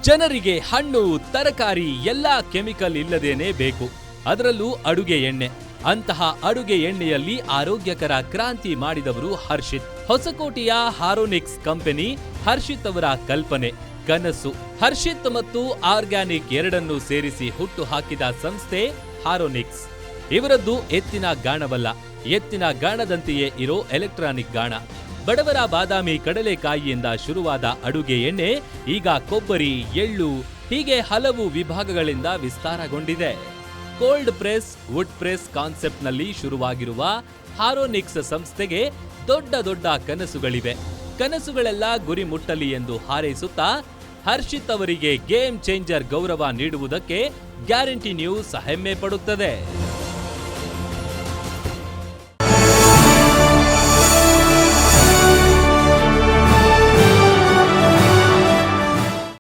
ಜನರಿಗೆ ಹಣ್ಣು ತರಕಾರಿ ಎಲ್ಲಾ ಕೆಮಿಕಲ್ ಇಲ್ಲದೇನೆ ಬೇಕು, ಅದರಲ್ಲೂ ಅಡುಗೆ ಎಣ್ಣೆ. ಅಂತಹ ಅಡುಗೆ ಎಣ್ಣೆಯಲ್ಲಿ ಆರೋಗ್ಯಕರ ಕ್ರಾಂತಿ ಮಾಡಿದವರು ಹರ್ಷಿತ್. ಹೊಸಕೋಟೆಯ ಹಾರೋನಿಕ್ಸ್ ಕಂಪನಿ ಹರ್ಷಿತ್ ಅವರ ಕಲ್ಪನೆ, ಕನಸು. ಹರ್ಷಿತ್ ಮತ್ತು ಆರ್ಗ್ಯಾನಿಕ್ ಎರಡನ್ನೂ ಸೇರಿಸಿ ಹುಟ್ಟು ಹಾಕಿದ ಸಂಸ್ಥೆ ಹಾರೋನಿಕ್ಸ್. ಇವರದ್ದು ಎತ್ತಿನ ಗಾಣವಲ್ಲ, ಎತ್ತಿನ ಗಾಣದಂತೆಯೇ ಇರೋ ಎಲೆಕ್ಟ್ರಾನಿಕ್ ಗಾಣ. ಬಡವರ ಬಾದಾಮಿ ಕಡಲೆಕಾಯಿಯಿಂದ ಶುರುವಾದ ಅಡುಗೆ ಎಣ್ಣೆ ಈಗ ಕೊಬ್ಬರಿ, ಎಳ್ಳು ಹೀಗೆ ಹಲವು ವಿಭಾಗಗಳಿಂದ ವಿಸ್ತಾರಗೊಂಡಿದೆ. ಕೋಲ್ಡ್ ಪ್ರೆಸ್, ವುಡ್ ಪ್ರೆಸ್ ಕಾನ್ಸೆಪ್ಟ್ನಲ್ಲಿ ಶುರುವಾಗಿರುವ ಹಾರೋನಿಕ್ಸ್ ಸಂಸ್ಥೆಗೆ ದೊಡ್ಡ ದೊಡ್ಡ ಕನಸುಗಳಿವೆ. ಕನಸುಗಳೆಲ್ಲ ಗುರಿ ಮುಟ್ಟಲಿ ಎಂದು ಹಾರೈಸುತ್ತಾ ಹರ್ಷಿತ್ ಅವರಿಗೆ ಗೇಮ್ ಚೇಂಜರ್ ಗೌರವ ನೀಡುವುದಕ್ಕೆ ಗ್ಯಾರಂಟಿ ನ್ಯೂಸ್ ಹೆಮ್ಮೆ ಪಡುತ್ತದೆ.